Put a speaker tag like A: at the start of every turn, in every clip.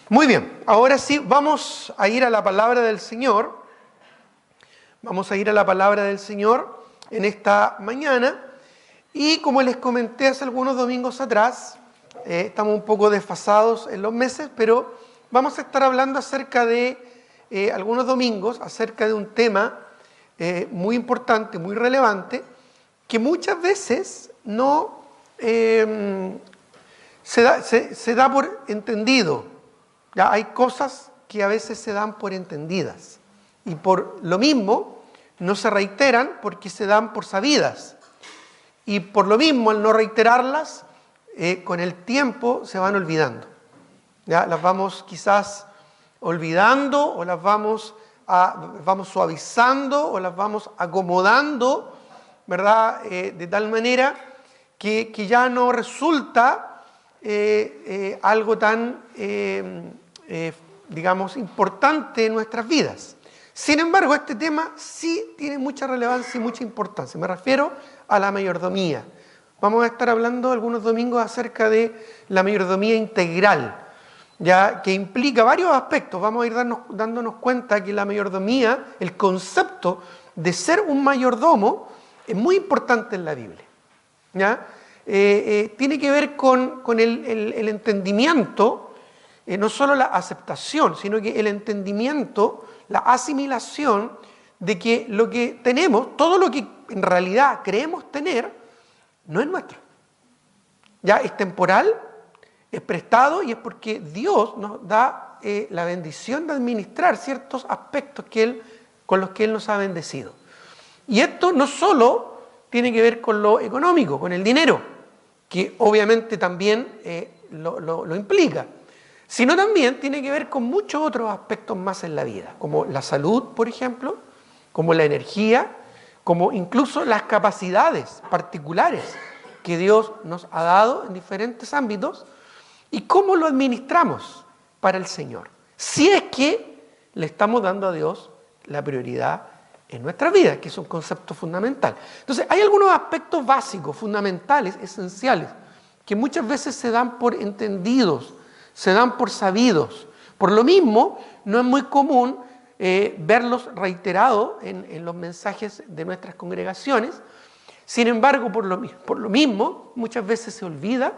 A: Muy bien, ahora sí vamos a ir a la palabra del Señor. Vamos a ir a la palabra del Señor en esta mañana. Y como les comenté hace algunos domingos atrás, estamos un poco desfasados en los meses, pero vamos a estar hablando acerca de algunos domingos, acerca de un tema muy importante, muy relevante, que muchas veces no se da por entendido. Ya hay cosas que a veces se dan por entendidas y por lo mismo no se reiteran porque se dan por sabidas. Y por lo mismo, al no reiterarlas, con el tiempo se van olvidando. ¿Ya? Las vamos quizás olvidando o las vamos suavizando o las vamos acomodando, ¿verdad? De tal manera que ya no resulta algo tan, digamos, importante en nuestras vidas. Sin embargo, este tema sí tiene mucha relevancia y mucha importancia. Me refiero a la mayordomía. Vamos a estar hablando algunos domingos acerca de la mayordomía integral, ya que implica varios aspectos. Vamos a ir dándonos cuenta que la mayordomía, el concepto de ser un mayordomo, es muy importante en la Biblia. ¿Ya? Tiene que ver con el entendimiento, no solo la aceptación, sino que el entendimiento, la asimilación de que lo que tenemos, todo lo que en realidad creemos tener, no es nuestro. Ya es temporal, es prestado y es porque Dios nos da la bendición de administrar ciertos aspectos con los que Él nos ha bendecido. Y esto no solo tiene que ver con lo económico, con el dinero, que obviamente también lo implica, sino también tiene que ver con muchos otros aspectos más en la vida, como la salud, por ejemplo, como la energía, como incluso las capacidades particulares que Dios nos ha dado en diferentes ámbitos y cómo lo administramos para el Señor, si es que le estamos dando a Dios la prioridad en nuestra vida, que es un concepto fundamental. Entonces, hay algunos aspectos básicos, fundamentales, esenciales, que muchas veces se dan por entendidos, se dan por sabidos. Por lo mismo, no es muy común verlos reiterados en los mensajes de nuestras congregaciones. Sin embargo, por lo mismo, muchas veces se olvida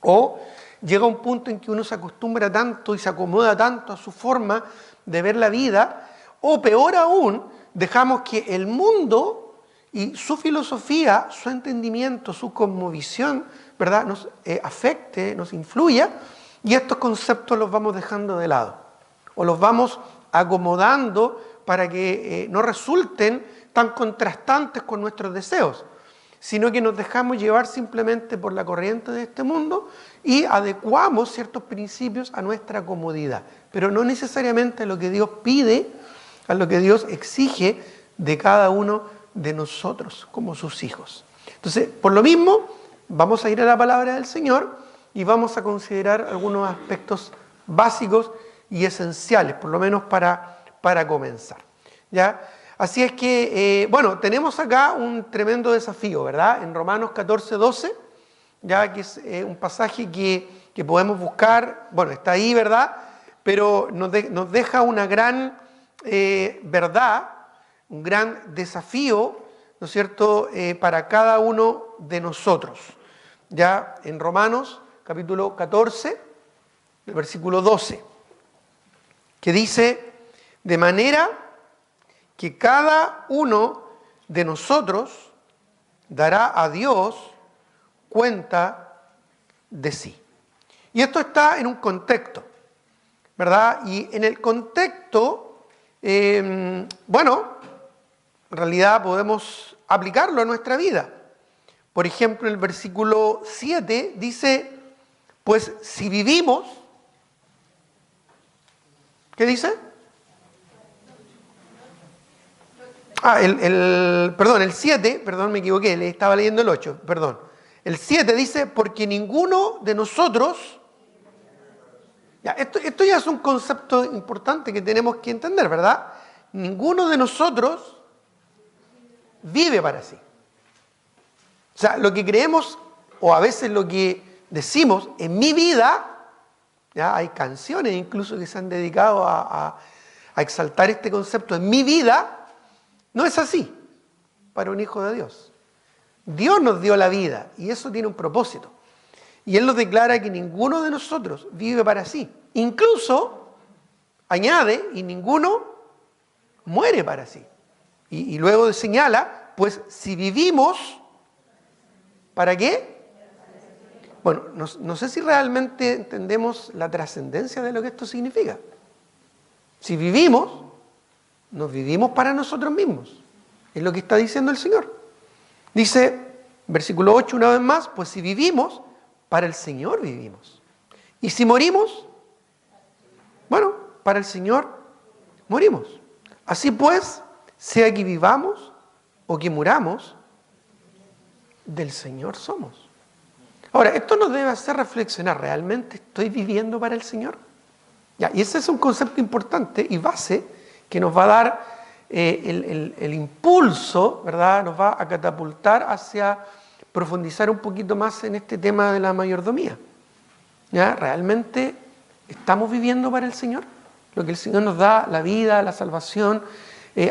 A: o llega un punto en que uno se acostumbra tanto y se acomoda tanto a su forma de ver la vida, o peor aún, dejamos que el mundo y su filosofía, su entendimiento, su cosmovisión, ¿verdad?, nos afecte, nos influya, y estos conceptos los vamos dejando de lado, o los vamos acomodando para que no resulten tan contrastantes con nuestros deseos, sino que nos dejamos llevar simplemente por la corriente de este mundo y adecuamos ciertos principios a nuestra comodidad, pero no necesariamente a lo que Dios pide, a lo que Dios exige de cada uno de nosotros como sus hijos. Entonces, por lo mismo, vamos a ir a la palabra del Señor y vamos a considerar algunos aspectos básicos y esenciales, por lo menos para comenzar. ¿Ya? Así es que, bueno, tenemos acá un tremendo desafío, ¿verdad? En Romanos 14:12, ya que es un pasaje que podemos buscar, bueno, está ahí, ¿verdad? Pero nos deja una gran verdad, un gran desafío, ¿no es cierto?, para cada uno de nosotros. Ya en Romanos capítulo 14, el versículo 12, que dice, de manera que cada uno de nosotros dará a Dios cuenta de sí. Y esto está en un contexto, ¿verdad? Y en el contexto, bueno, en realidad podemos aplicarlo a nuestra vida. Por ejemplo, el versículo 7 dice, pues si vivimos, ¿qué dice? El 7, perdón, me equivoqué, le estaba leyendo el 8, perdón. El 7 dice, porque ninguno de nosotros... Ya, esto ya es un concepto importante que tenemos que entender, ¿verdad? Ninguno de nosotros vive para sí. O sea, lo que creemos, o a veces lo que decimos, en mi vida, ¿ya? Hay canciones incluso que se han dedicado a exaltar este concepto. En mi vida no es así para un hijo de Dios. Dios nos dio la vida y eso tiene un propósito. Y Él nos declara que ninguno de nosotros vive para sí. Incluso añade, y ninguno muere para sí. Y luego señala, pues si vivimos, ¿para qué? Bueno, no sé si realmente entendemos la trascendencia de lo que esto significa. Si vivimos, nos vivimos para nosotros mismos. Es lo que está diciendo el Señor. Dice, versículo 8 una vez más, pues si vivimos, para el Señor vivimos. Y si morimos, bueno, para el Señor morimos. Así pues, sea que vivamos o que muramos, del Señor somos. Ahora, esto nos debe hacer reflexionar, ¿realmente estoy viviendo para el Señor? Ya, y ese es un concepto importante y base que nos va a dar el impulso, ¿verdad? Nos va a catapultar hacia profundizar un poquito más en este tema de la mayordomía. ¿Ya? ¿Realmente estamos viviendo para el Señor? Lo que el Señor nos da, la vida, la salvación,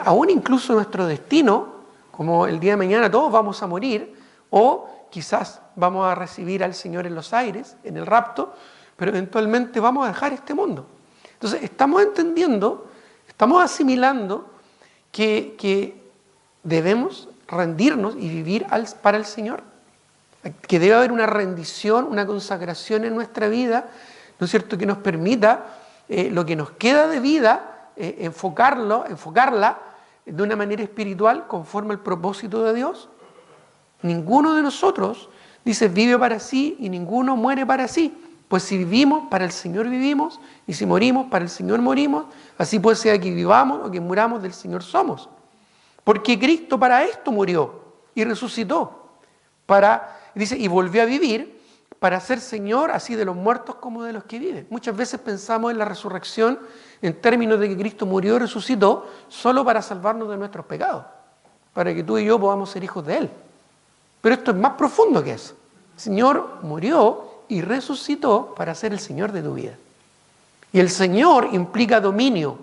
A: aún incluso nuestro destino, como el día de mañana todos vamos a morir, o quizás vamos a recibir al Señor en los aires, en el rapto, pero eventualmente vamos a dejar este mundo. Entonces, estamos entendiendo, estamos asimilando que debemos rendirnos y vivir para el Señor, que debe haber una rendición, una consagración en nuestra vida, ¿no es cierto?, que nos permita lo que nos queda de vida, enfocarla de una manera espiritual conforme al propósito de Dios. Ninguno de nosotros, dice, vive para sí y ninguno muere para sí. Pues si vivimos, para el Señor vivimos, y si morimos, para el Señor morimos. Así pues, sea que vivamos o que muramos, del Señor somos. Porque Cristo para esto murió y resucitó. Dice, y volvió a vivir para ser Señor así de los muertos como de los que viven. Muchas veces pensamos en la resurrección en términos de que Cristo murió y resucitó solo para salvarnos de nuestros pecados, para que tú y yo podamos ser hijos de Él. Pero esto es más profundo que eso. El Señor murió y resucitó para ser el Señor de tu vida. Y el Señor implica dominio,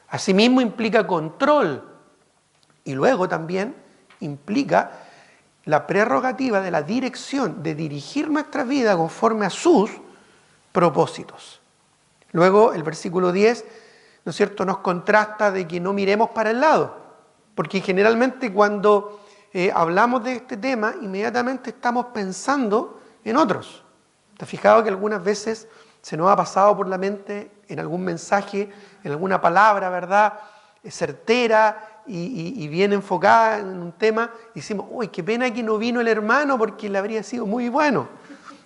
A: asimismo implica control, y luego también implica la prerrogativa de la dirección, de dirigir nuestra vida conforme a sus propósitos. Luego el versículo 10, ¿no es cierto?, nos contrasta de que no miremos para el lado, porque generalmente cuando hablamos de este tema, inmediatamente estamos pensando en otros. ¿Te has fijado que algunas veces se nos ha pasado por la mente en algún mensaje, en alguna palabra, ¿verdad?, certera y bien enfocada en un tema, y decimos, uy, qué pena que no vino el hermano porque le habría sido muy bueno.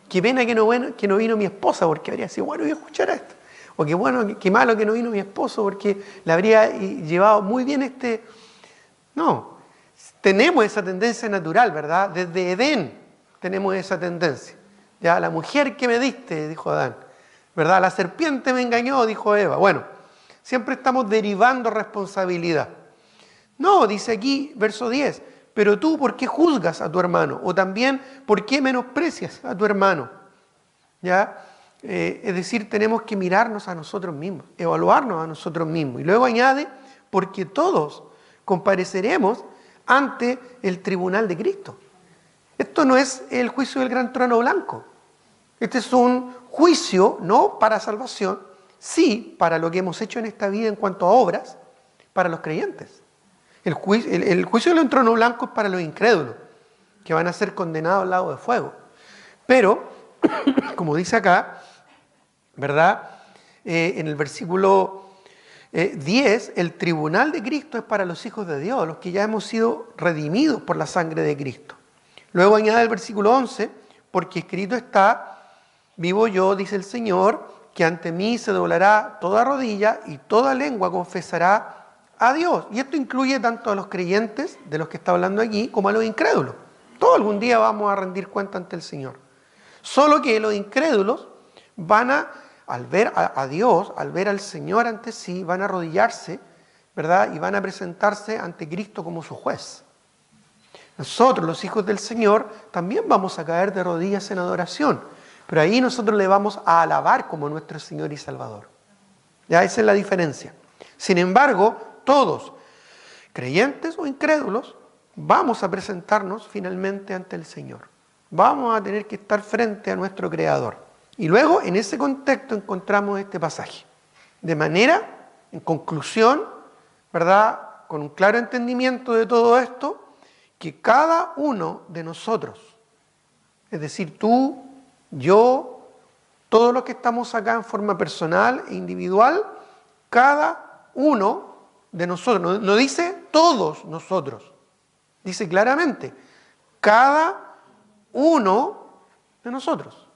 A: Qué pena que no vino mi esposa porque habría sido bueno escuchar esto. O qué malo que no vino mi esposo porque le habría llevado muy bien este... No, tenemos esa tendencia natural, ¿verdad? Desde Edén tenemos esa tendencia. Ya, la mujer que me diste, dijo Adán, ¿verdad? La serpiente me engañó, dijo Eva. Bueno, siempre estamos derivando responsabilidad. No, dice aquí, verso 10, pero tú, ¿por qué juzgas a tu hermano? O también, ¿por qué menosprecias a tu hermano? ¿Ya? Es decir, tenemos que mirarnos a nosotros mismos, evaluarnos a nosotros mismos. Y luego añade, porque todos compareceremos ante el tribunal de Cristo. Esto no es el juicio del gran trono blanco. Este es un juicio, no para salvación, sí para lo que hemos hecho en esta vida en cuanto a obras, para los creyentes. El juicio del trono blanco es para los incrédulos, que van a ser condenados al lago de fuego. Pero, como dice acá, ¿verdad? En el versículo 10, el tribunal de Cristo es para los hijos de Dios, los que ya hemos sido redimidos por la sangre de Cristo. Luego añade el versículo 11, porque escrito está, vivo yo, dice el Señor, que ante mí se doblará toda rodilla y toda lengua confesará a Dios. Y esto incluye tanto a los creyentes, de los que está hablando aquí, como a los incrédulos. Todos algún día vamos a rendir cuenta ante el Señor. Solo que los incrédulos van al ver a Dios, al ver al Señor ante sí, van a arrodillarse, ¿verdad? Y van a presentarse ante Cristo como su juez. Nosotros, los hijos del Señor, también vamos a caer de rodillas en adoración. Pero ahí nosotros le vamos a alabar como nuestro Señor y Salvador. Ya, esa es la diferencia. Sin embargo, todos, creyentes o incrédulos, vamos a presentarnos finalmente ante el Señor. Vamos a tener que estar frente a nuestro Creador. Y luego, en ese contexto, encontramos este pasaje. De manera, en conclusión, ¿verdad?, con un claro entendimiento de todo esto, que cada uno de nosotros, es decir, tú, yo, todos los que estamos acá en forma personal e individual, cada uno de nosotros, no dice todos nosotros, dice claramente, cada uno de nosotros.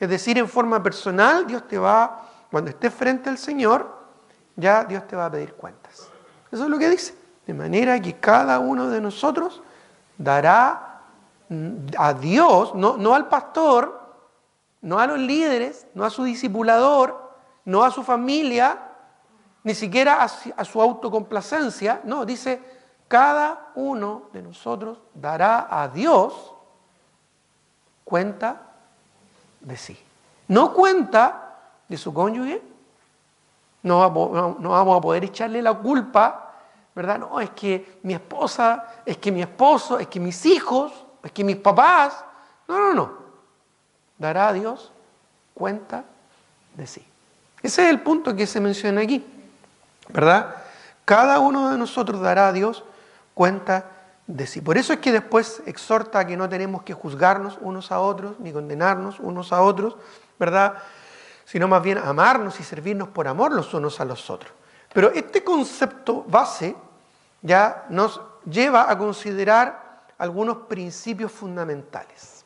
A: Es decir, en forma personal, Dios te va, cuando estés frente al Señor, ya Dios te va a pedir cuentas. Eso es lo que dice. De manera que cada uno de nosotros dará a Dios, no al pastor, no a los líderes, no a su discipulador, no a su familia, ni siquiera a su autocomplacencia. No, dice, cada uno de nosotros dará a Dios cuenta de sí. No cuenta de su cónyuge. No vamos a poder echarle la culpa, ¿verdad? No, es que mi esposa, es que mi esposo, es que mis hijos, es que mis papás. No. Dará a Dios cuenta de sí. Ese es el punto que se menciona aquí, ¿verdad? Cada uno de nosotros dará a Dios cuenta de sí. Por eso es que después exhorta a que no tenemos que juzgarnos unos a otros, ni condenarnos unos a otros, ¿verdad?, sino más bien amarnos y servirnos por amor los unos a los otros. Pero este concepto base ya nos lleva a considerar algunos principios fundamentales.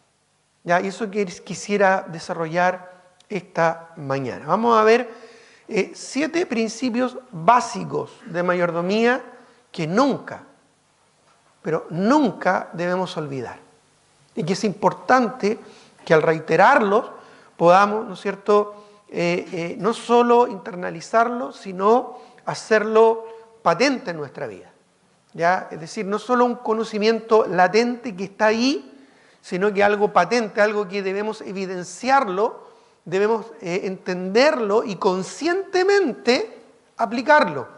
A: ¿Ya? Y eso que quisiera desarrollar esta mañana. Vamos a ver 7 principios básicos de mayordomía que nunca, pero nunca debemos olvidar. Y que es importante que al reiterarlos podamos, ¿no es cierto?, no solo internalizarlo, sino hacerlo patente en nuestra vida. ¿Ya? Es decir, no solo un conocimiento latente que está ahí, sino que algo patente, algo que debemos evidenciarlo, debemos entenderlo y conscientemente aplicarlo.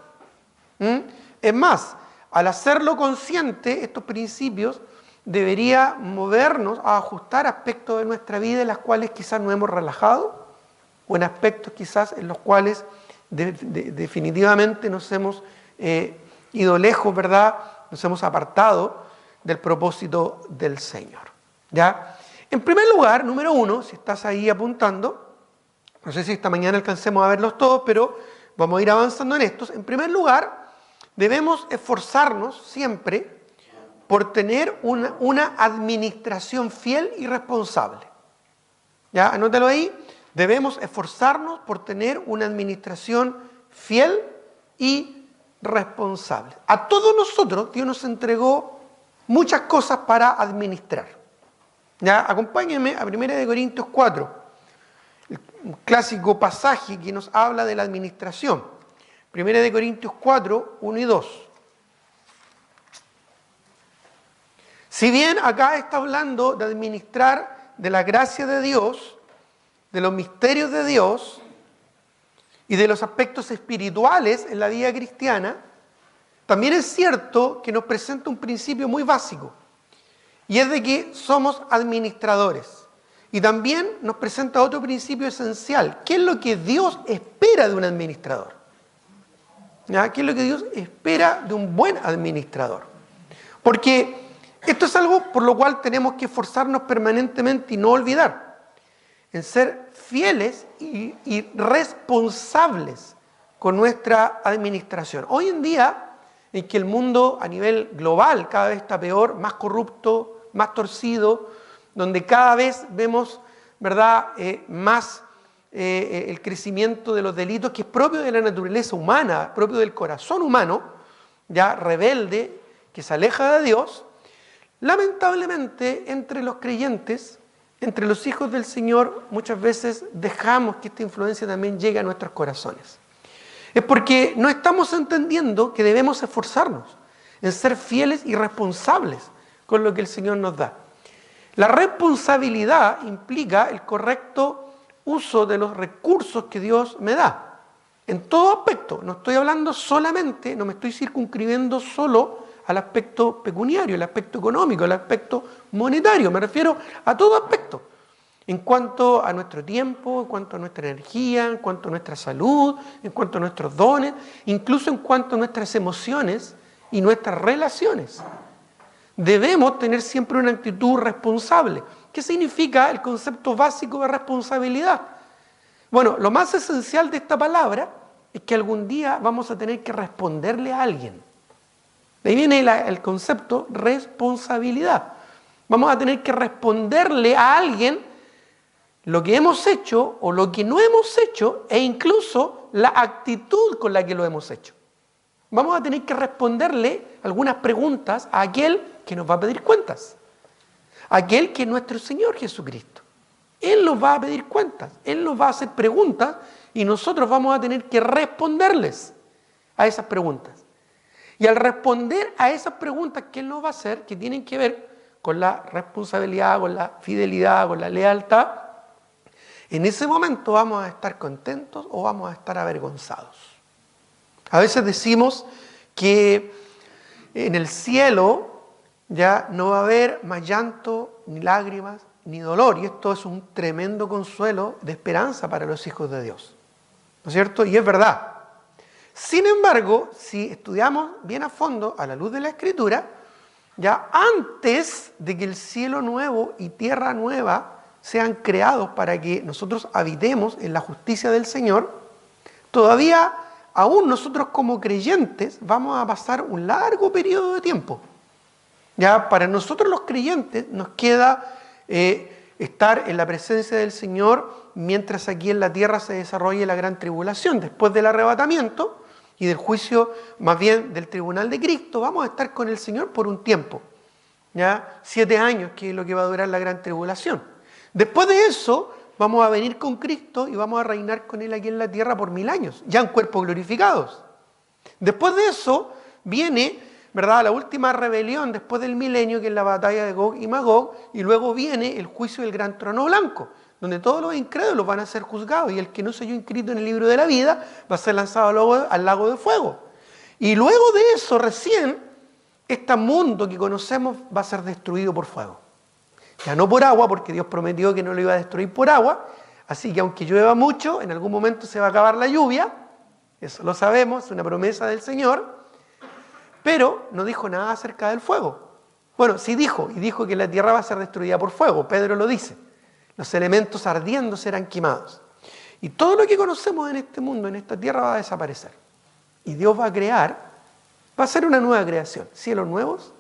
A: Es más, al hacerlo consciente, estos principios debería movernos a ajustar aspectos de nuestra vida en las cuales quizás nos hemos relajado, o en aspectos quizás en los cuales definitivamente nos hemos ido lejos, ¿verdad? Nos hemos apartado del propósito del Señor. ¿Ya? En primer lugar, número 1, si estás ahí apuntando, no sé si esta mañana alcancemos a verlos todos, pero vamos a ir avanzando en estos. En primer lugar, debemos esforzarnos siempre por tener una administración fiel y responsable. ¿Ya? Anótalo ahí. Debemos esforzarnos por tener una administración fiel y responsable. A todos nosotros Dios nos entregó muchas cosas para administrar. ¿Ya? Acompáñenme a 1 Corintios 4, un clásico pasaje que nos habla de la administración. 1 Corintios 4, 1 y 2. Si bien acá está hablando de administrar de la gracia de Dios, de los misterios de Dios y de los aspectos espirituales en la vida cristiana, también es cierto que nos presenta un principio muy básico, y es de que somos administradores. Y también nos presenta otro principio esencial. ¿Qué es lo que Dios espera de un administrador? ¿Ya? ¿Qué es lo que Dios espera de un buen administrador? Porque esto es algo por lo cual tenemos que esforzarnos permanentemente y no olvidar, en ser fieles y responsables con nuestra administración. Hoy en día, en que el mundo a nivel global cada vez está peor, más corrupto, más torcido, donde cada vez vemos, ¿verdad?, más el crecimiento de los delitos que es propio de la naturaleza humana, propio del corazón humano, ya rebelde, que se aleja de Dios. Lamentablemente, entre los creyentes, entre los hijos del Señor, muchas veces dejamos que esta influencia también llegue a nuestros corazones. Es porque no estamos entendiendo que debemos esforzarnos en ser fieles y responsables con lo que el Señor nos da. La responsabilidad implica el correcto uso de los recursos que Dios me da. En todo aspecto, no estoy hablando solamente, no me estoy circunscribiendo solo al aspecto pecuniario, al aspecto económico, al aspecto monetario, me refiero a todo aspecto. En cuanto a nuestro tiempo, en cuanto a nuestra energía, en cuanto a nuestra salud, en cuanto a nuestros dones, incluso en cuanto a nuestras emociones y nuestras relaciones. Debemos tener siempre una actitud responsable. ¿Qué significa el concepto básico de responsabilidad? Bueno, lo más esencial de esta palabra es que algún día vamos a tener que responderle a alguien. De ahí viene el concepto responsabilidad. Vamos a tener que responderle a alguien lo que hemos hecho o lo que no hemos hecho e incluso la actitud con la que lo hemos hecho. Vamos a tener que responderle algunas preguntas a aquel que nos va a pedir cuentas. Aquel que es nuestro Señor Jesucristo. Él nos va a pedir cuentas, Él nos va a hacer preguntas y nosotros vamos a tener que responderles a esas preguntas. Y al responder a esas preguntas que Él nos va a hacer, que tienen que ver con la responsabilidad, con la fidelidad, con la lealtad, en ese momento vamos a estar contentos o vamos a estar avergonzados. A veces decimos que en el cielo ya no va a haber más llanto, ni lágrimas, ni dolor. Y esto es un tremendo consuelo de esperanza para los hijos de Dios. ¿No es cierto? Y es verdad. Sin embargo, si estudiamos bien a fondo, a la luz de la Escritura, ya antes de que el cielo nuevo y tierra nueva sean creados para que nosotros habitemos en la justicia del Señor, todavía, aún nosotros como creyentes, vamos a pasar un largo periodo de tiempo. Ya para nosotros los creyentes nos queda estar en la presencia del Señor mientras aquí en la tierra se desarrolle la gran tribulación. Después del arrebatamiento y del juicio, más bien del tribunal de Cristo, vamos a estar con el Señor por un tiempo. ¿Ya? 7 años, que es lo que va a durar la gran tribulación. Después de eso, vamos a venir con Cristo y vamos a reinar con Él aquí en la tierra por 1000 años, ya en cuerpos glorificados. Después de eso, viene, ¿verdad?, la última rebelión después del milenio, que es la batalla de Gog y Magog, y luego viene el juicio del gran trono blanco, donde todos los incrédulos van a ser juzgados, y el que no se haya inscrito en el libro de la vida va a ser lanzado al lago de fuego. Y luego de eso, recién, este mundo que conocemos va a ser destruido por fuego. Ya no por agua, porque Dios prometió que no lo iba a destruir por agua, así que aunque llueva mucho, en algún momento se va a acabar la lluvia, eso lo sabemos, es una promesa del Señor, pero no dijo nada acerca del fuego. Bueno, sí dijo, y dijo que la tierra va a ser destruida por fuego, Pedro lo dice, los elementos ardiendo serán quemados. Y todo lo que conocemos en este mundo, en esta tierra, va a desaparecer. Y Dios va a crear, va a ser una nueva creación, cielos nuevos,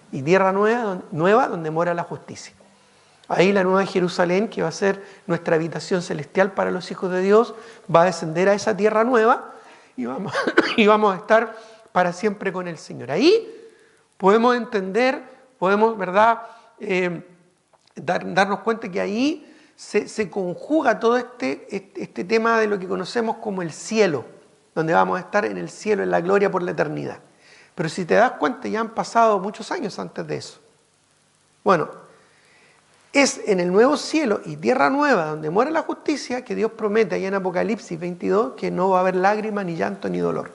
A: y tierra nueva donde mora la justicia. Ahí la nueva Jerusalén, que va a ser nuestra habitación celestial para los hijos de Dios, va a descender a esa tierra nueva y vamos a estar para siempre con el Señor. Ahí podemos entender, podemos, ¿verdad?, darnos cuenta que ahí se conjuga todo este tema de lo que conocemos como el cielo, donde vamos a estar en el cielo, en la gloria por la eternidad. Pero si te das cuenta, ya han pasado muchos años antes de eso. Bueno, es en el nuevo cielo y tierra nueva, donde muere la justicia, que Dios promete allá en Apocalipsis 22 que no va a haber lágrimas, ni llanto, ni dolor.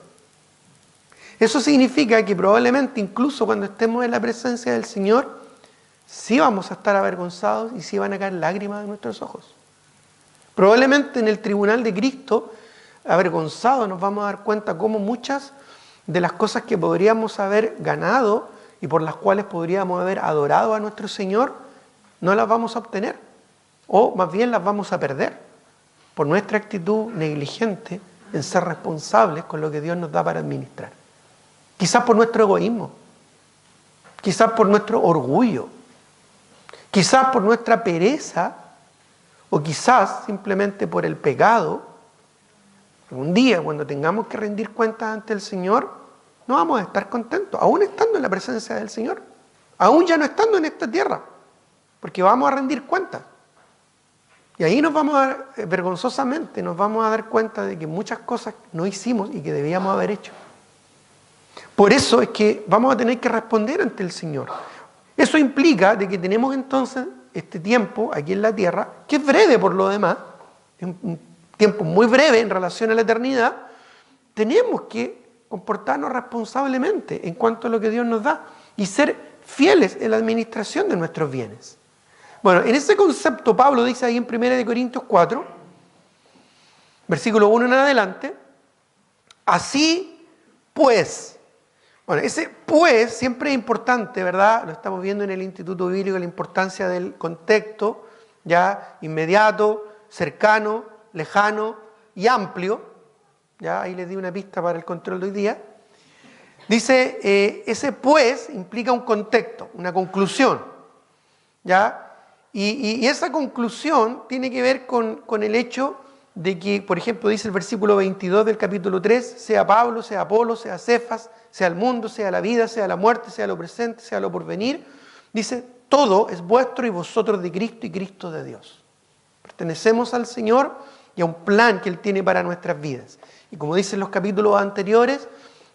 A: Eso significa que probablemente incluso cuando estemos en la presencia del Señor, sí vamos a estar avergonzados y sí van a caer lágrimas de nuestros ojos. Probablemente en el tribunal de Cristo, avergonzados, nos vamos a dar cuenta cómo muchas de las cosas que podríamos haber ganado y por las cuales podríamos haber adorado a nuestro Señor, no las vamos a obtener, o más bien las vamos a perder por nuestra actitud negligente en ser responsables con lo que Dios nos da para administrar. Quizás por nuestro egoísmo, quizás por nuestro orgullo, quizás por nuestra pereza, o quizás simplemente por el pecado. Un día, cuando tengamos que rendir cuentas ante el Señor, no vamos a estar contentos, aún estando en la presencia del Señor, aún ya no estando en esta tierra, porque vamos a rendir cuentas. Y ahí vergonzosamente nos vamos a dar cuenta de que muchas cosas no hicimos y que debíamos haber hecho. Por eso es que vamos a tener que responder ante el Señor. Eso implica de que tenemos entonces este tiempo aquí en la tierra, que es breve por lo demás, es un tiempo muy breve en relación a la eternidad. Tenemos que comportarnos responsablemente en cuanto a lo que Dios nos da y ser fieles en la administración de nuestros bienes. Bueno, en ese concepto Pablo dice ahí en 1 Corintios 4, versículo 1 en adelante, así pues. Bueno, ese pues siempre es importante, ¿verdad? Lo estamos viendo en el Instituto Bíblico, la importancia del contexto, ya inmediato, cercano, lejano y amplio. Ya ahí les di una pista para el control de hoy día. Dice, ese pues implica un contexto, una conclusión, ¿ya? Y esa conclusión tiene que ver con el hecho de que, por ejemplo, dice el versículo 22 del capítulo 3, sea Pablo, sea Apolo, sea Cefas, sea el mundo, sea la vida, sea la muerte, sea lo presente, sea lo porvenir, dice, todo es vuestro y vosotros de Cristo y Cristo de Dios. Pertenecemos al Señor y a un plan que Él tiene para nuestras vidas. Y como dicen los capítulos anteriores,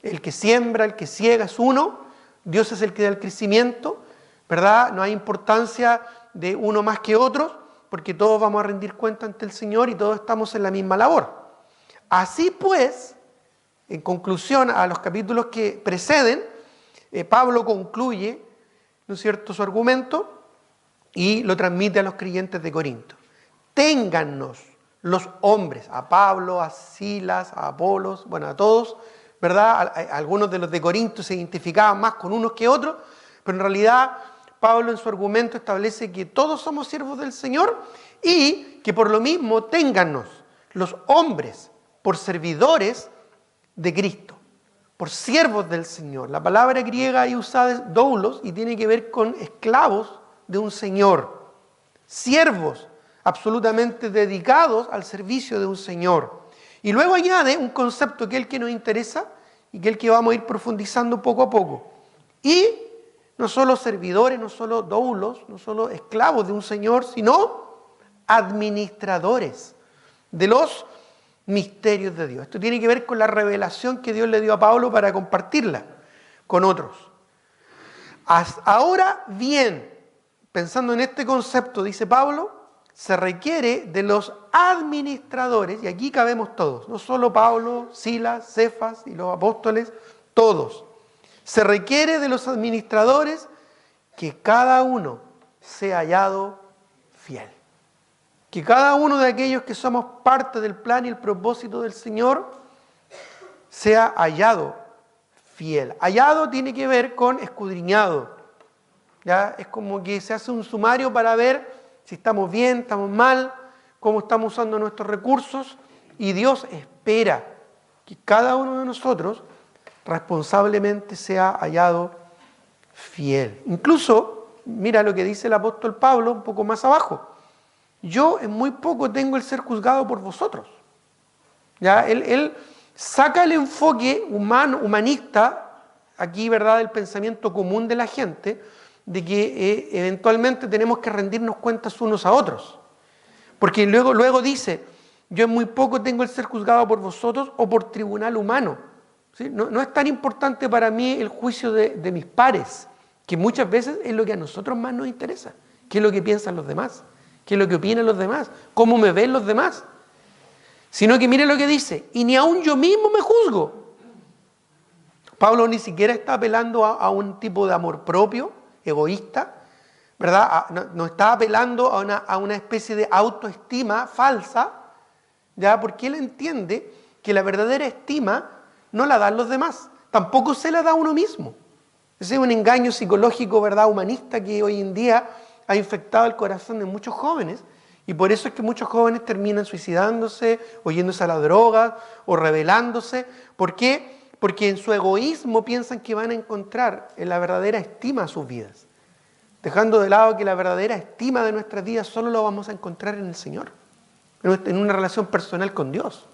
A: el que siembra, el que ciega es uno, Dios es el que da el crecimiento, ¿verdad? No hay importancia de uno más que otros, porque todos vamos a rendir cuenta ante el Señor y todos estamos en la misma labor. Así pues, en conclusión a los capítulos que preceden, Pablo concluye, ¿no es cierto?, su argumento y lo transmite a los creyentes de Corinto. Téngannos los hombres, a Pablo, a Silas, a Apolos, bueno, a todos, ¿verdad? Algunos de los de Corinto se identificaban más con unos que otros, pero en realidad Pablo en su argumento establece que todos somos siervos del Señor y que por lo mismo téngannos los hombres por servidores de Cristo, por siervos del Señor. La palabra griega ahí usada es doulos y tiene que ver con esclavos de un Señor, siervos absolutamente dedicados al servicio de un Señor. Y luego añade un concepto que es el que nos interesa y que es el que vamos a ir profundizando poco a poco. Y no solo servidores, no solo doulos, no solo esclavos de un Señor, sino administradores de los misterios de Dios. Esto tiene que ver con la revelación que Dios le dio a Pablo para compartirla con otros. Ahora bien, pensando en este concepto, dice Pablo, se requiere de los administradores, y aquí cabemos todos, no solo Pablo, Silas, Cefas y los apóstoles, todos. Se requiere de los administradores que cada uno sea hallado fiel. Que cada uno de aquellos que somos parte del plan y el propósito del Señor sea hallado fiel. Hallado tiene que ver con escudriñado. ¿Ya? Es como que se hace un sumario para ver si estamos bien, estamos mal, cómo estamos usando nuestros recursos. Y Dios espera que cada uno de nosotros responsablemente sea hallado fiel. Incluso, mira lo que dice el apóstol Pablo un poco más abajo. Yo en muy poco tengo el ser juzgado por vosotros. ¿Ya? Él saca el enfoque humano, humanista, aquí, ¿verdad?, del pensamiento común de la gente, de que eventualmente tenemos que rendirnos cuentas unos a otros. Porque luego dice, yo en muy poco tengo el ser juzgado por vosotros o por tribunal humano. ¿Sí? No es tan importante para mí el juicio de mis pares, que muchas veces es lo que a nosotros más nos interesa. ¿Qué es lo que piensan los demás? ¿Qué es lo que opinan los demás? ¿Cómo me ven los demás? Sino que mire lo que dice, y ni aun yo mismo me juzgo. Pablo ni siquiera está apelando a un tipo de amor propio, egoísta, ¿verdad? No está apelando a una especie de autoestima falsa, ¿ya? Porque él entiende que la verdadera estima no la dan los demás, tampoco se la da a uno mismo. Ese es un engaño psicológico, ¿verdad?, humanista que hoy en día ha infectado el corazón de muchos jóvenes y por eso es que muchos jóvenes terminan suicidándose o yéndose a la droga o rebelándose. ¿Por qué? Porque en su egoísmo piensan que van a encontrar en la verdadera estima a sus vidas, dejando de lado que la verdadera estima de nuestras vidas solo lo vamos a encontrar en el Señor, en una relación personal con Dios.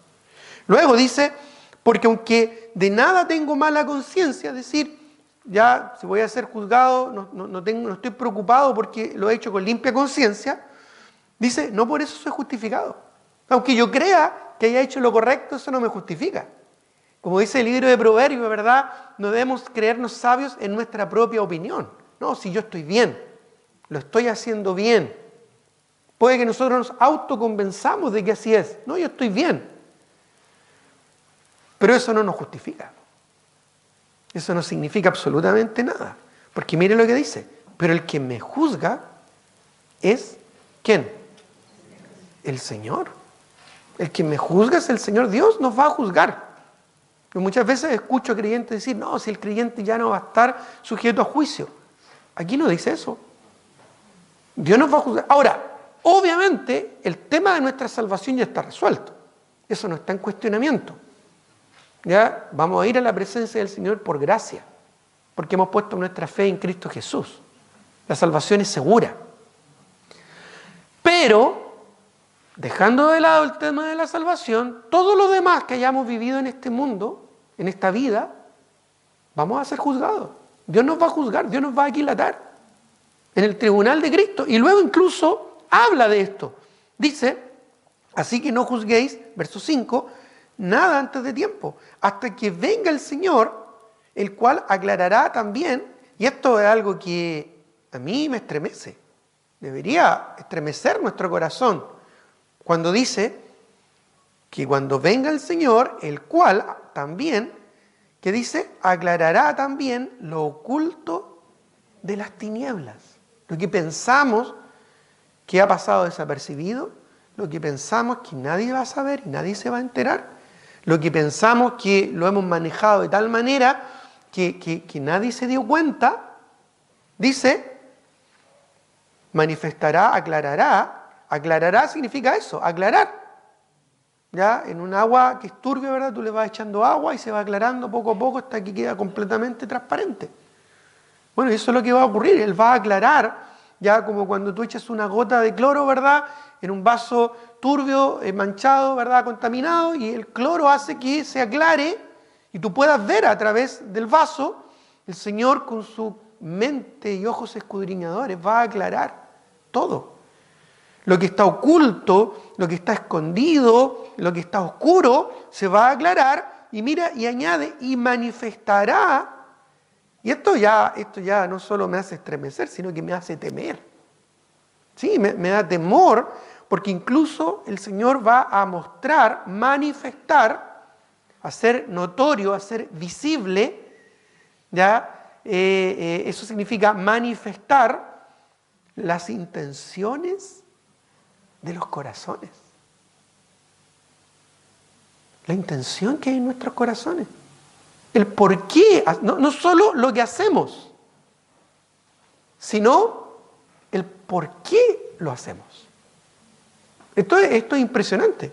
A: Luego dice, porque aunque de nada tengo mala conciencia, es decir, ya si voy a ser juzgado, no estoy preocupado porque lo he hecho con limpia conciencia, dice, no por eso soy justificado. Aunque yo crea que haya hecho lo correcto, eso no me justifica. Como dice el libro de Proverbios, ¿verdad? No debemos creernos sabios en nuestra propia opinión. No, si yo estoy bien, lo estoy haciendo bien. Puede que nosotros nos autoconvenzamos de que así es. No, yo estoy bien. Pero eso no nos justifica. Eso no significa absolutamente nada. Porque mire lo que dice. Pero el que me juzga es, ¿quién? El Señor. El que me juzga es el Señor. Dios nos va a juzgar. Y muchas veces escucho a creyentes decir, no, si el creyente ya no va a estar sujeto a juicio. Aquí no dice eso. Dios nos va a juzgar. Ahora, obviamente, el tema de nuestra salvación ya está resuelto. Eso no está en cuestionamiento. Ya vamos a ir a la presencia del Señor por gracia, porque hemos puesto nuestra fe en Cristo Jesús. La salvación es segura. Pero, dejando de lado el tema de la salvación, todo lo demás que hayamos vivido en este mundo, en esta vida, vamos a ser juzgados. Dios nos va a juzgar, Dios nos va a aquilatar en el tribunal de Cristo. Y luego incluso habla de esto. Dice, así que no juzguéis, verso 5, nada antes de tiempo, hasta que venga el Señor, el cual aclarará también, y esto es algo que a mí me estremece, debería estremecer nuestro corazón, cuando dice que cuando venga el Señor, el cual también, que dice, aclarará también lo oculto de las tinieblas, lo que pensamos que ha pasado desapercibido, lo que pensamos que nadie va a saber y nadie se va a enterar, lo que pensamos que lo hemos manejado de tal manera que nadie se dio cuenta, dice, manifestará, aclarará significa eso, aclarar. Ya, en un agua que es turbia, ¿verdad? Tú le vas echando agua y se va aclarando poco a poco hasta que queda completamente transparente. Bueno, eso es lo que va a ocurrir, Él va a aclarar, ya como cuando tú echas una gota de cloro, ¿verdad? En un vaso turbio, manchado, ¿verdad? Contaminado, y el cloro hace que se aclare y tú puedas ver a través del vaso, el Señor con su mente y ojos escudriñadores va a aclarar todo. Lo que está oculto, lo que está escondido, lo que está oscuro, se va a aclarar y mira y añade y manifestará. Y esto ya no solo me hace estremecer, sino que me hace temer. Sí, me da temor porque incluso el Señor va a mostrar, manifestar, hacer notorio, hacer visible, ¿ya? Eso significa manifestar las intenciones de los corazones. La intención que hay en nuestros corazones. El por qué, no solo lo que hacemos, sino el por qué lo hacemos. Esto es impresionante.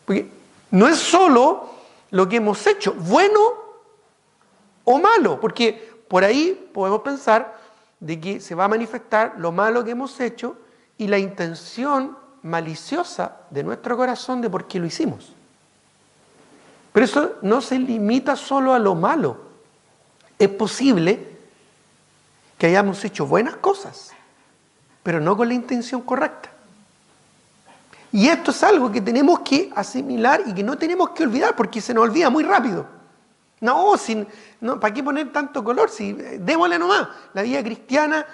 A: Porque no es solo lo que hemos hecho, bueno o malo, porque por ahí podemos pensar de que se va a manifestar lo malo que hemos hecho y la intención maliciosa de nuestro corazón de por qué lo hicimos. Pero eso no se limita solo a lo malo. Es posible que hayamos hecho buenas cosas, pero no con la intención correcta. Y esto es algo que tenemos que asimilar y que no tenemos que olvidar porque se nos olvida muy rápido. No, ¿para qué poner tanto color? Démosle nomás. La vida cristiana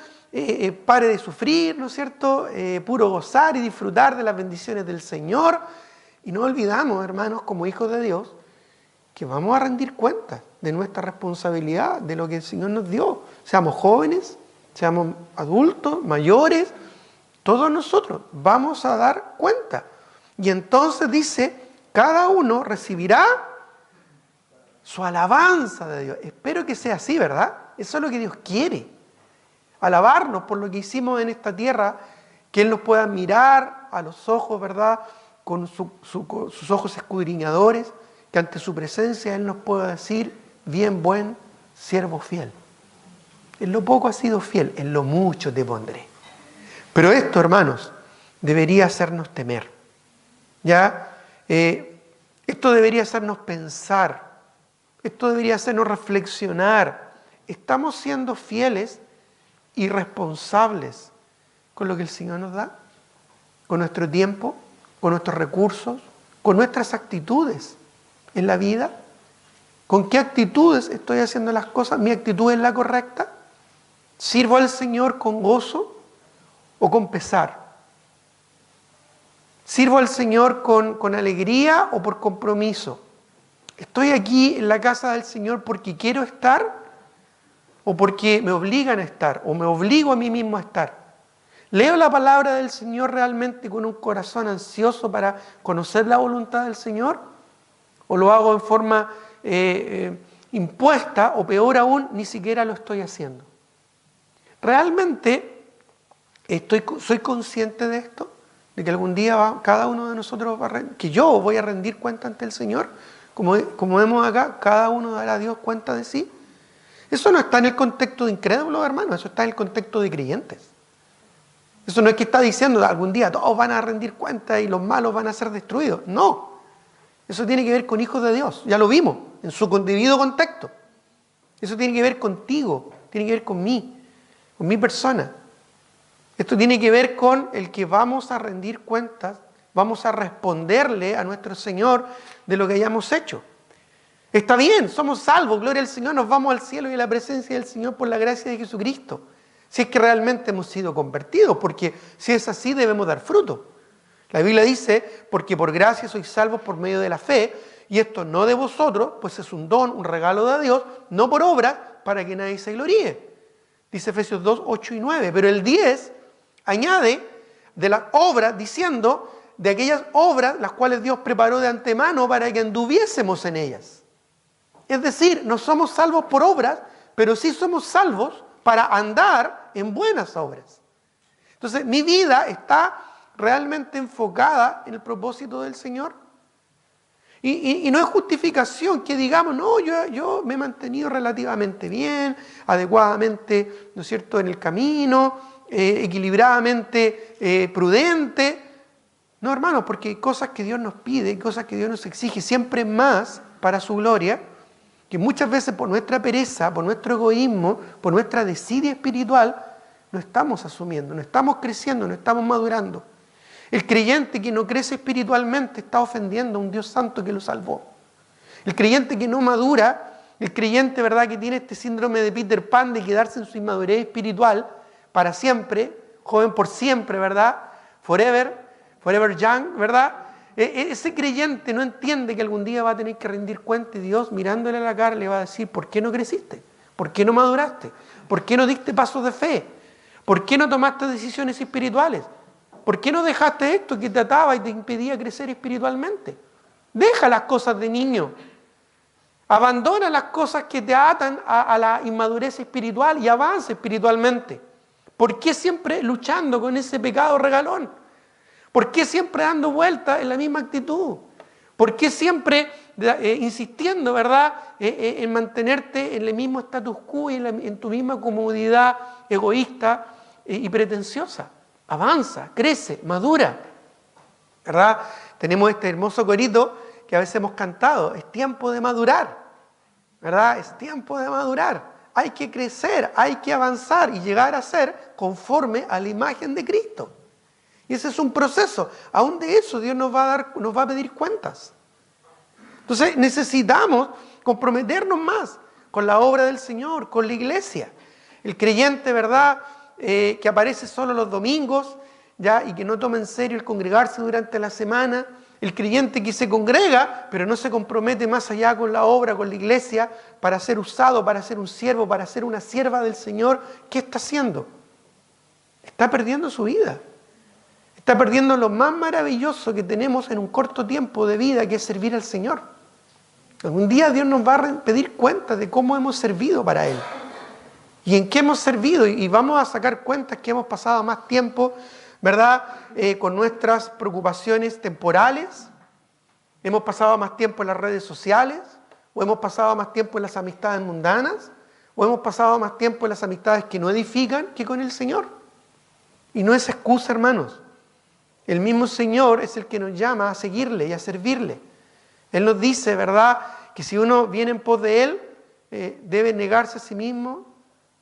A: pare de sufrir, ¿no es cierto? Puro gozar y disfrutar de las bendiciones del Señor. Y no olvidamos, hermanos, como hijos de Dios, que vamos a rendir cuentas de nuestra responsabilidad, de lo que el Señor nos dio. Seamos jóvenes, seamos adultos, mayores, todos nosotros vamos a dar cuenta. Y entonces dice, cada uno recibirá su alabanza de Dios. Espero que sea así, ¿verdad? Eso es lo que Dios quiere. Alabarnos por lo que hicimos en esta tierra, que Él nos pueda mirar a los ojos, ¿verdad? Con sus ojos escudriñadores, que ante su presencia Él nos pueda decir, bien buen siervo fiel. En lo poco has sido fiel, en lo mucho te pondré. Pero esto, hermanos, debería hacernos temer. ¿Ya? Esto debería hacernos pensar. Esto debería hacernos reflexionar. ¿Estamos siendo fieles y responsables con lo que el Señor nos da? ¿Con nuestro tiempo? ¿Con nuestros recursos? ¿Con nuestras actitudes en la vida? ¿Con qué actitudes estoy haciendo las cosas? ¿Mi actitud es la correcta? ¿Sirvo al Señor con gozo o con pesar? ¿Sirvo al Señor con alegría o por compromiso? ¿Estoy aquí en la casa del Señor porque quiero estar o porque me obligan a estar o me obligo a mí mismo a estar? ¿Leo la palabra del Señor realmente con un corazón ansioso para conocer la voluntad del Señor? ¿O lo hago en forma impuesta o peor aún, ni siquiera lo estoy haciendo? ¿Realmente soy consciente de esto? De que algún día cada uno de nosotros que yo voy a rendir cuenta ante el Señor, como vemos acá, cada uno dará a Dios cuenta de sí. Eso no está en el contexto de incrédulos, hermanos, eso está en el contexto de creyentes. Eso no es que está diciendo que algún día todos van a rendir cuenta y los malos van a ser destruidos. No, eso tiene que ver con hijos de Dios, ya lo vimos, en su debido contexto. Eso tiene que ver contigo, tiene que ver con mi persona. Esto tiene que ver con el que vamos a rendir cuentas, vamos a responderle a nuestro Señor de lo que hayamos hecho. Está bien, somos salvos, gloria al Señor, nos vamos al cielo y a la presencia del Señor por la gracia de Jesucristo. Si es que realmente hemos sido convertidos, porque si es así debemos dar fruto. La Biblia dice, porque por gracia sois salvos por medio de la fe, y esto no de vosotros, pues es un don, un regalo de Dios, no por obras, para que nadie se gloríe. Dice Efesios 2, 8 y 9, pero el 10 añade de las obras diciendo de aquellas obras las cuales Dios preparó de antemano para que anduviésemos en ellas. Es decir, no somos salvos por obras, pero sí somos salvos para andar en buenas obras. Entonces, mi vida está realmente enfocada en el propósito del Señor. Y no es justificación que digamos, no, yo me he mantenido relativamente bien, adecuadamente, ¿no es cierto?, en el camino, equilibradamente prudente. No, hermanos, porque hay cosas que Dios nos pide, cosas que Dios nos exige, siempre más para su gloria, que muchas veces por nuestra pereza, por nuestro egoísmo, por nuestra desidia espiritual, no estamos asumiendo, no estamos creciendo, no estamos madurando. El creyente que no crece espiritualmente está ofendiendo a un Dios santo que lo salvó. El creyente que no madura, el creyente, ¿verdad?, que tiene este síndrome de Peter Pan de quedarse en su inmadurez espiritual para siempre, joven por siempre, ¿verdad? Forever young, ¿verdad? Ese creyente no entiende que algún día va a tener que rendir cuenta y Dios, mirándole a la cara, le va a decir, ¿por qué no creciste? ¿Por qué no maduraste? ¿Por qué no diste pasos de fe? ¿Por qué no tomaste decisiones espirituales? ¿Por qué no dejaste esto que te ataba y te impedía crecer espiritualmente? Deja las cosas de niño. Abandona las cosas que te atan a la inmadurez espiritual y avanza espiritualmente. ¿Por qué siempre luchando con ese pecado regalón? ¿Por qué siempre dando vueltas en la misma actitud? ¿Por qué siempre insistiendo, verdad, en mantenerte en el mismo status quo y en tu misma comodidad egoísta y pretenciosa? Avanza, crece, madura, ¿verdad? Tenemos este hermoso corito que a veces hemos cantado, es tiempo de madurar, ¿verdad? Es tiempo de madurar, hay que crecer, hay que avanzar y llegar a ser conforme a la imagen de Cristo. Y ese es un proceso, aún de eso Dios nos va a pedir cuentas. Entonces necesitamos comprometernos más con la obra del Señor, con la iglesia. El creyente, ¿verdad?, que aparece solo los domingos, ¿ya?, y que no toma en serio el congregarse durante la semana. El creyente que se congrega, pero no se compromete más allá con la obra, con la iglesia, para ser usado, para ser un siervo, para ser una sierva del Señor. ¿Qué está haciendo? Está perdiendo su vida. Está perdiendo lo más maravilloso que tenemos en un corto tiempo de vida, que es servir al Señor. Algún día Dios nos va a pedir cuenta de cómo hemos servido para Él. ¿Y en qué hemos servido? Y vamos a sacar cuentas que hemos pasado más tiempo, ¿verdad?, con nuestras preocupaciones temporales. Hemos pasado más tiempo en las redes sociales, o hemos pasado más tiempo en las amistades mundanas, o hemos pasado más tiempo en las amistades que no edifican que con el Señor. Y no es excusa, hermanos. El mismo Señor es el que nos llama a seguirle y a servirle. Él nos dice, ¿verdad?, que si uno viene en pos de Él, debe negarse a sí mismo,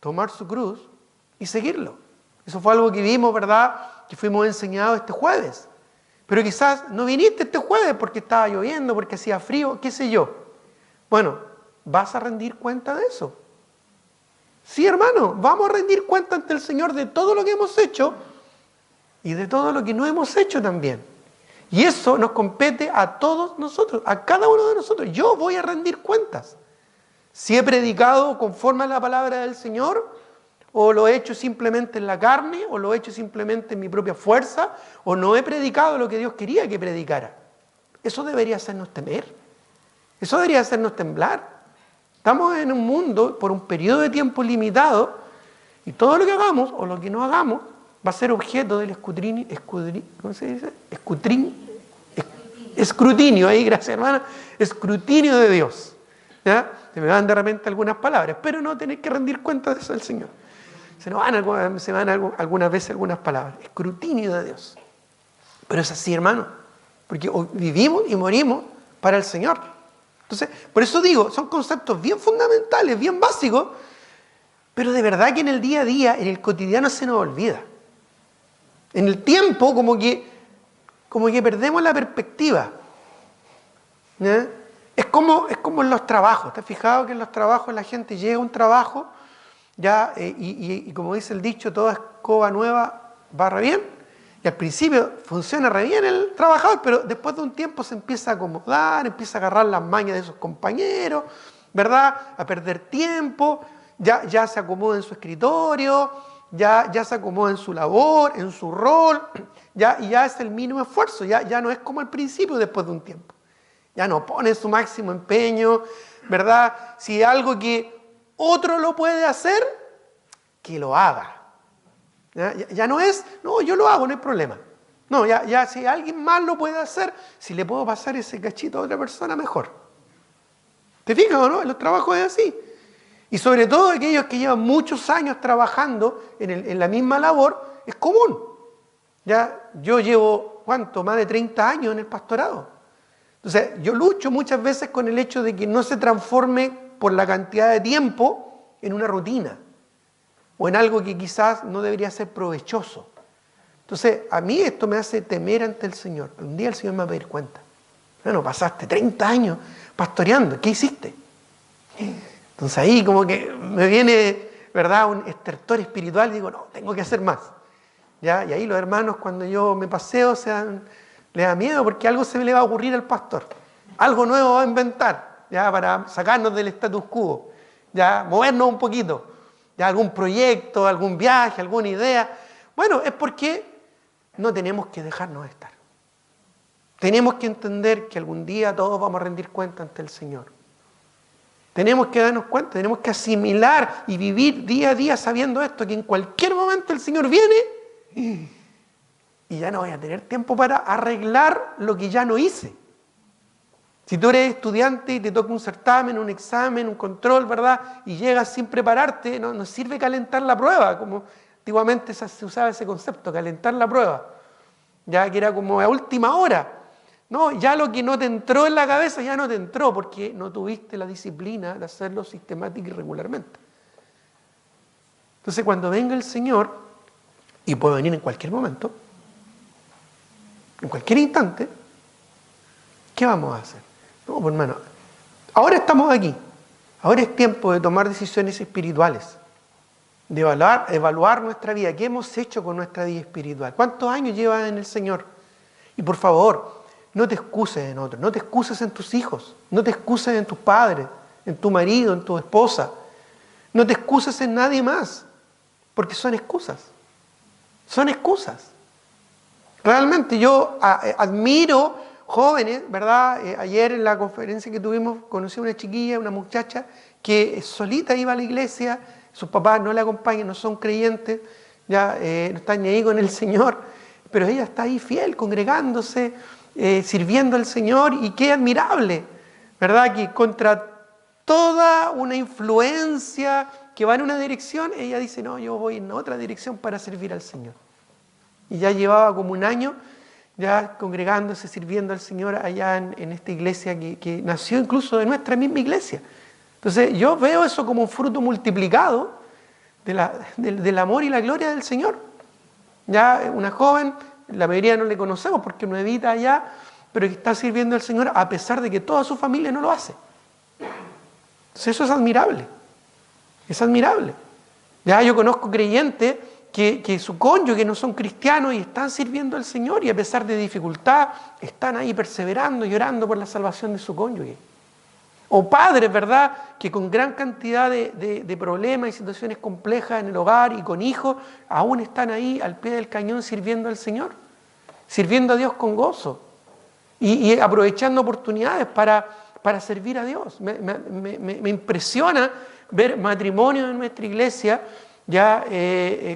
A: tomar su cruz y seguirlo. Eso fue algo que vimos, ¿verdad?, que fuimos enseñados este jueves. Pero quizás no viniste este jueves porque estaba lloviendo, porque hacía frío, qué sé yo. Bueno, vas a rendir cuenta de eso. Sí, hermano, vamos a rendir cuenta ante el Señor de todo lo que hemos hecho y de todo lo que no hemos hecho también. Y eso nos compete a todos nosotros, a cada uno de nosotros. Yo voy a rendir cuentas. Si he predicado conforme a la palabra del Señor, o lo he hecho simplemente en la carne, o lo he hecho simplemente en mi propia fuerza, o no he predicado lo que Dios quería que predicara. Eso debería hacernos temer. Eso debería hacernos temblar. Estamos en un mundo por un periodo de tiempo limitado, y todo lo que hagamos, o lo que no hagamos, va a ser objeto del ¿cómo se dice? Escrutinio, ahí, gracias hermana, escrutinio de Dios. ¿Ya? Se me van de repente algunas palabras, pero no tenéis que rendir cuenta de eso al Señor. Se van algunas veces algunas palabras. Escrutinio de Dios. Pero es así, hermano, porque vivimos y morimos para el Señor. Entonces, por eso digo, son conceptos bien fundamentales, bien básicos, pero de verdad que en el día a día, en el cotidiano se nos olvida. En el tiempo como que perdemos la perspectiva. ¿Ya? Es como en los trabajos. ¿Te has fijado que en los trabajos la gente llega a un trabajo ya y como dice el dicho, toda escoba nueva barra bien? Y al principio funciona re bien el trabajador, pero después de un tiempo se empieza a acomodar, empieza a agarrar las mañas de sus compañeros, ¿verdad? A perder tiempo, ya se acomoda en su escritorio, ya se acomoda en su labor, en su rol, y ya es el mínimo esfuerzo, ya no es como al principio después de un tiempo. Ya no pone su máximo empeño, ¿verdad? Si hay algo que otro lo puede hacer, que lo haga. Ya no es, no, yo lo hago, no hay problema. No, ya si alguien más lo puede hacer, si le puedo pasar ese cachito a otra persona, mejor. ¿Te fijas o no? En los trabajos es así. Y sobre todo aquellos que llevan muchos años trabajando en la misma labor, es común. Ya yo llevo, ¿cuánto? Más de 30 años en el pastorado. Entonces, yo lucho muchas veces con el hecho de que no se transforme por la cantidad de tiempo en una rutina o en algo que quizás no debería ser provechoso. Entonces, a mí esto me hace temer ante el Señor. Un día el Señor me va a pedir cuenta. Bueno, pasaste 30 años pastoreando, ¿qué hiciste? Entonces ahí como que me viene, ¿verdad?, un estertor espiritual y digo, no, tengo que hacer más. ¿Ya? Y ahí los hermanos cuando yo me paseo les da miedo porque algo se le va a ocurrir al pastor. Algo nuevo va a inventar, ¿ya?, para sacarnos del status quo, ¿ya?, movernos un poquito. ¿Ya? Algún proyecto, algún viaje, alguna idea. Bueno, es porque no tenemos que dejarnos estar. Tenemos que entender que algún día todos vamos a rendir cuenta ante el Señor. Tenemos que darnos cuenta, tenemos que asimilar y vivir día a día sabiendo esto, que en cualquier momento el Señor viene y ya no voy a tener tiempo para arreglar lo que ya no hice. Si tú eres estudiante y te toca un certamen, un examen, un control, ¿verdad?, y llegas sin prepararte, no sirve calentar la prueba, como antiguamente se usaba ese concepto, calentar la prueba, ya que era como a última hora. No, ya lo que no te entró en la cabeza ya no te entró porque no tuviste la disciplina de hacerlo sistemática y regularmente. Entonces, cuando venga el Señor, y puede venir en cualquier momento, en cualquier instante, ¿qué vamos a hacer? No, pues hermano, ahora estamos aquí. Ahora es tiempo de tomar decisiones espirituales, de evaluar nuestra vida. ¿Qué hemos hecho con nuestra vida espiritual? ¿Cuántos años llevas en el Señor? Y por favor, no te excuses en otros, no te excuses en tus hijos, no te excuses en tus padres, en tu marido, en tu esposa. No te excuses en nadie más, porque son excusas. Son excusas. Realmente yo admiro jóvenes, ¿verdad? Ayer en la conferencia que tuvimos conocí a una chiquilla, una muchacha que solita iba a la iglesia, sus papás no la acompañan, no son creyentes, ya no están ni ahí con el Señor, pero ella está ahí fiel, congregándose, sirviendo al Señor, y qué admirable, ¿verdad? Que contra toda una influencia que va en una dirección, ella dice, no, yo voy en otra dirección para servir al Señor. Y ya llevaba como un año ya congregándose, sirviendo al Señor allá en esta iglesia que nació incluso de nuestra misma iglesia. Entonces yo veo eso como un fruto multiplicado del amor y la gloria del Señor. Ya una joven, la mayoría no le conocemos porque no evita allá, pero que está sirviendo al Señor a pesar de que toda su familia no lo hace. Entonces eso es admirable. Es admirable. Ya yo conozco creyentes que su cónyuge no son cristianos y están sirviendo al Señor y a pesar de dificultad están ahí perseverando y orando por la salvación de su cónyuge. O padres, ¿verdad?, que con gran cantidad de problemas y situaciones complejas en el hogar y con hijos, aún están ahí al pie del cañón sirviendo al Señor, sirviendo a Dios con gozo y aprovechando oportunidades para servir a Dios. Me impresiona ver matrimonios en nuestra iglesia, ya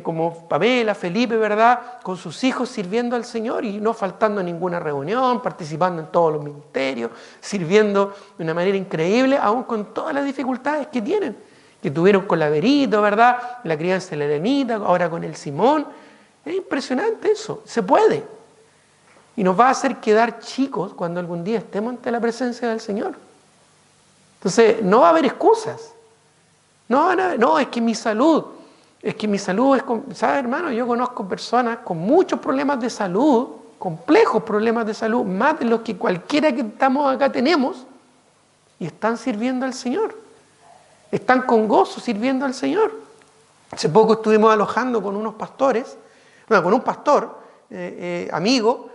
A: como Pamela, Felipe, ¿verdad?, con sus hijos sirviendo al Señor y no faltando a ninguna reunión, participando en todos los ministerios, sirviendo de una manera increíble, aún con todas las dificultades que tienen, que tuvieron con la Verito, ¿verdad?, la crianza de la Elenita, ahora con el Simón. Es impresionante eso, se puede. Y nos va a hacer quedar chicos cuando algún día estemos ante la presencia del Señor. Entonces, no va a haber excusas. No, es que mi salud es, ¿sabes, hermano? Yo conozco personas con muchos problemas de salud, complejos problemas de salud, más de los que cualquiera que estamos acá tenemos, y están sirviendo al Señor. Están con gozo sirviendo al Señor. Hace poco estuvimos alojando con unos pastores, con un pastor, amigo,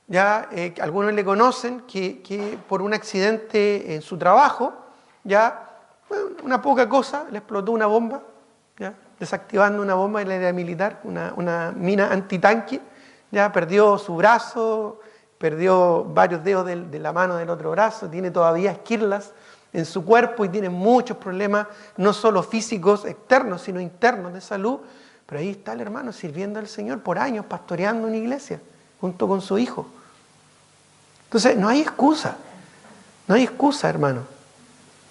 A: ya algunos le conocen, que por un accidente en su trabajo, una poca cosa, le explotó una bomba, ya, desactivando una bomba en la área militar, una mina antitanque, ya perdió su brazo, perdió varios dedos de la mano del otro brazo, tiene todavía esquirlas en su cuerpo y tiene muchos problemas, no solo físicos externos, sino internos de salud, pero ahí está el hermano sirviendo al Señor por años, pastoreando una iglesia, junto con su hijo. Entonces, no hay excusa, hermano.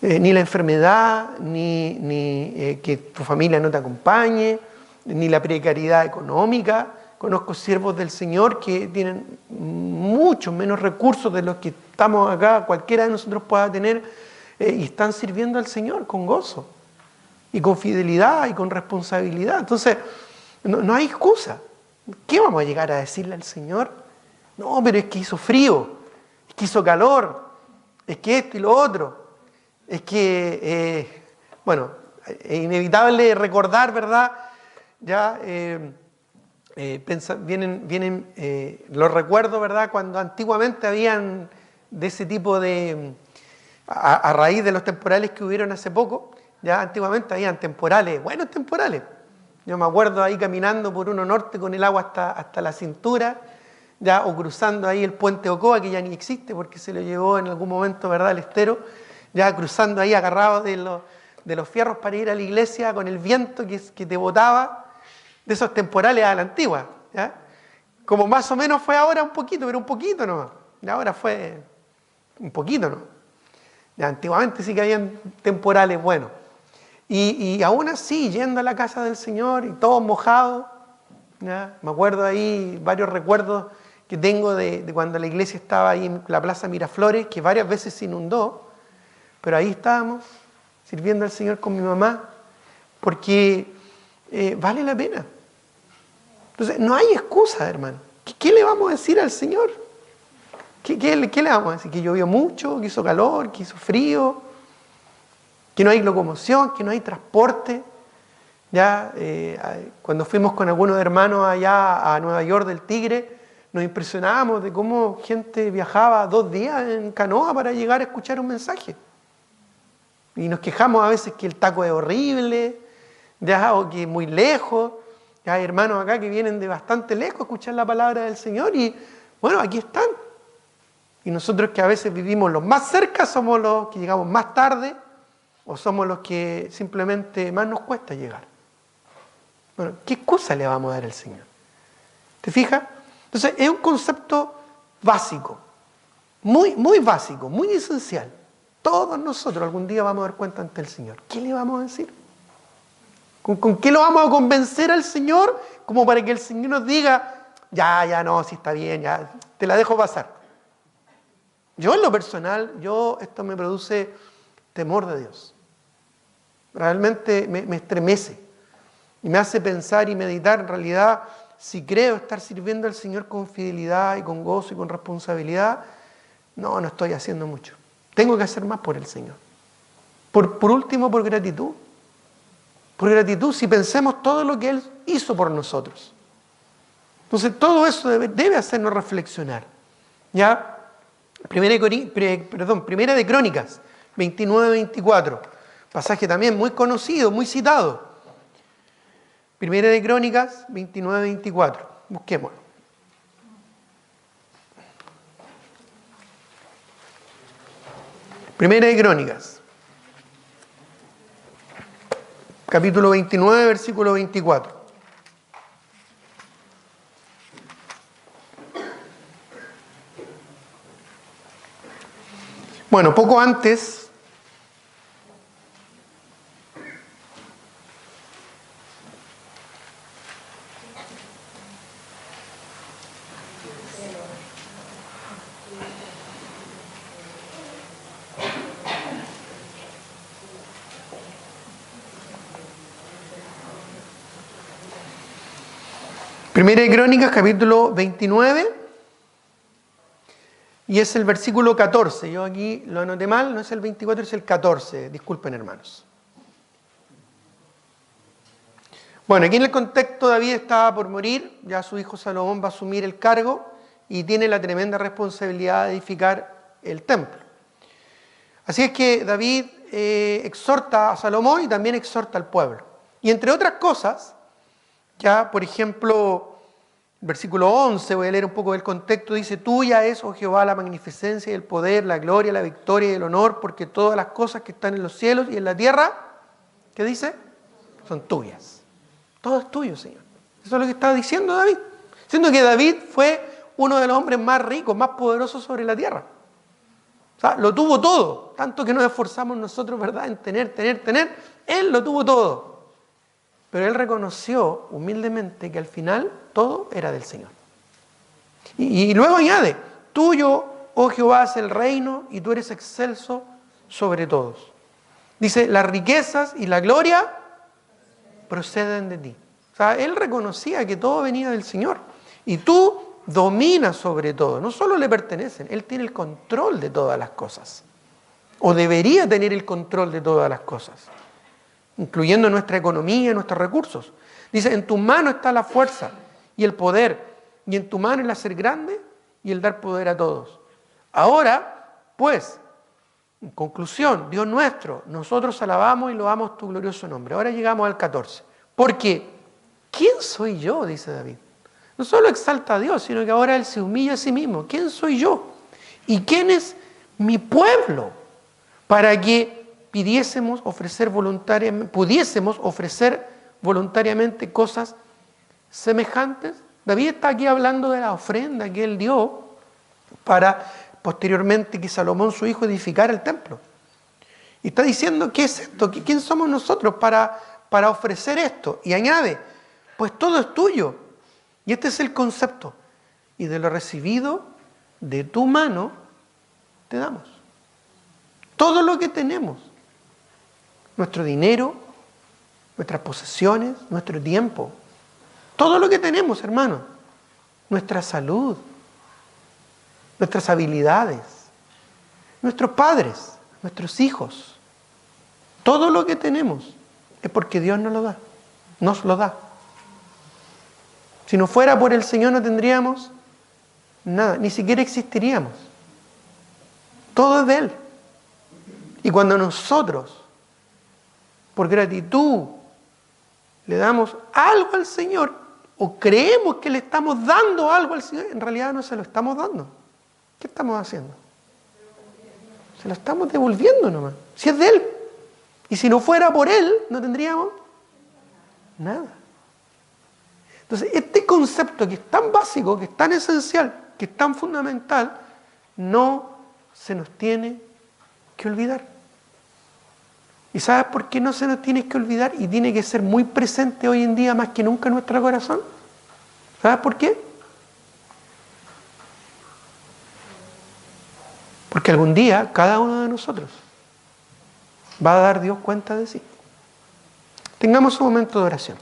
A: Ni la enfermedad, ni que tu familia no te acompañe, ni la precariedad económica. Conozco siervos del Señor que tienen mucho menos recursos de los que estamos acá, cualquiera de nosotros pueda tener, y están sirviendo al Señor con gozo, y con fidelidad, y con responsabilidad. Entonces, no hay excusa. ¿Qué vamos a llegar a decirle al Señor? No, pero es que hizo frío, es que hizo calor, es que esto y lo otro. Es que, es inevitable recordar, ¿verdad? Ya vienen los recuerdos, ¿verdad? Cuando antiguamente habían de ese tipo de, a raíz de los temporales que hubieron hace poco, ya antiguamente habían temporales, buenos temporales. Yo me acuerdo ahí caminando por Uno Norte con el agua hasta la cintura, ya, o cruzando ahí el puente Ocoa, que ya ni existe porque se lo llevó en algún momento, ¿verdad?, el estero. Ya cruzando ahí agarrado de los fierros para ir a la iglesia con el viento que te botaba, de esos temporales a la antigua, ¿ya? Como más o menos fue ahora un poquito, pero un poquito nomás. Y ahora fue un poquito, ¿no? Ya, antiguamente sí que habían temporales buenos. Y aún así, yendo a la casa del Señor y todos mojados, ¿ya? Me acuerdo ahí varios recuerdos que tengo de cuando la iglesia estaba ahí en la Plaza Miraflores, que varias veces se inundó. Pero ahí estábamos, sirviendo al Señor con mi mamá, porque vale la pena. Entonces, no hay excusa, hermano. ¿Qué le vamos a decir al Señor? ¿Qué le vamos a decir? ¿Que llovió mucho? ¿Que hizo calor? ¿Que hizo frío? ¿Que no hay locomoción? ¿Que no hay transporte? Ya, cuando fuimos con algunos hermanos allá a Nueva York del Tigre, nos impresionábamos de cómo gente viajaba 2 días en canoa para llegar a escuchar un mensaje. Y nos quejamos a veces que el taco es horrible, ya, o que es muy lejos. Ya hay hermanos acá que vienen de bastante lejos a escuchar la palabra del Señor y, bueno, aquí están. Y nosotros que a veces vivimos los más cerca somos los que llegamos más tarde o somos los que simplemente más nos cuesta llegar. Bueno, ¿qué excusa le vamos a dar al Señor? ¿Te fijas? Entonces, es un concepto básico, muy, muy básico, muy esencial. Todos nosotros algún día vamos a dar cuenta ante el Señor. ¿Qué le vamos a decir? ¿Con qué lo vamos a convencer al Señor? Como para que el Señor nos diga, ya, no, si está bien, ya, te la dejo pasar. Yo en lo personal, esto me produce temor de Dios. Realmente me estremece y me hace pensar y meditar en realidad si creo estar sirviendo al Señor con fidelidad y con gozo y con responsabilidad. No estoy haciendo mucho. Tengo que hacer más por el Señor. Por último, por gratitud. por gratitud, si pensemos todo lo que Él hizo por nosotros. Entonces todo eso debe hacernos reflexionar. ¿Ya? Primera de Crónicas 29-24, pasaje también muy conocido, muy citado. Primera de Crónicas 29-24, busquémoslo. Primera de Crónicas, capítulo 29, versículo 24. Bueno, poco antes, Primera de Crónicas, capítulo 29, y es el versículo 14. Yo aquí lo anoté mal, no es el 24, es el 14. Disculpen, hermanos. Bueno, aquí en el contexto David estaba por morir, ya su hijo Salomón va a asumir el cargo y tiene la tremenda responsabilidad de edificar el templo. Así es que David exhorta a Salomón y también exhorta al pueblo. Y entre otras cosas, ya por ejemplo, versículo 11, voy a leer un poco del contexto, dice: tuya es, oh Jehová, la magnificencia y el poder, la gloria, la victoria y el honor, porque todas las cosas que están en los cielos y en la tierra, ¿qué dice? Son tuyas. Todo es tuyo, Señor. Eso es lo que estaba diciendo David. Diciendo que David fue uno de los hombres más ricos, más poderosos sobre la tierra. O sea, lo tuvo todo. Tanto que nos esforzamos nosotros, ¿verdad?, en tener. Él lo tuvo todo. Pero él reconoció humildemente que al final todo era del Señor. Y luego añade: tuyo, oh Jehová, es el reino y tú eres excelso sobre todos. Dice: las riquezas y la gloria proceden de ti. O sea, él reconocía que todo venía del Señor. Y tú dominas sobre todo. No solo le pertenecen, él tiene el control de todas las cosas. O debería tener el control de todas las cosas, incluyendo nuestra economía y nuestros recursos. Dice: en tu mano está la fuerza y el poder, y en tu mano el hacer grande y el dar poder a todos. Ahora, pues, en conclusión, Dios nuestro, nosotros alabamos y loamos tu glorioso nombre. Ahora llegamos al 14. Porque, ¿quién soy yo?, dice David. No solo exalta a Dios, sino que ahora él se humilla a sí mismo. ¿Quién soy yo? ¿Y quién es mi pueblo? Para que pudiésemos ofrecer voluntariamente cosas semejantes. David está aquí hablando de la ofrenda que él dio para posteriormente que Salomón, su hijo, edificara el templo. Y está diciendo: ¿qué es esto? ¿Quién somos nosotros para ofrecer esto? Y añade: pues todo es tuyo. Y este es el concepto. Y de lo recibido de tu mano te damos. Todo lo que tenemos, nuestro dinero, nuestras posesiones, nuestro tiempo, todo lo que tenemos, hermano, nuestra salud, nuestras habilidades, nuestros padres, nuestros hijos, todo lo que tenemos es porque Dios nos lo da. Si no fuera por el Señor no tendríamos nada, ni siquiera existiríamos. Todo es de Él. Y cuando nosotros, por gratitud, le damos algo al Señor, o creemos que le estamos dando algo al Señor, en realidad no se lo estamos dando. ¿Qué estamos haciendo? Se lo estamos devolviendo nomás. Si es de Él. Y si no fuera por Él, no tendríamos nada. Entonces, este concepto que es tan básico, que es tan esencial, que es tan fundamental, no se nos tiene que olvidar. ¿Y sabes por qué no se nos tiene que olvidar y tiene que ser muy presente hoy en día más que nunca en nuestro corazón? ¿Sabes por qué? Porque algún día cada uno de nosotros va a dar Dios cuenta de sí. Tengamos un momento de oración.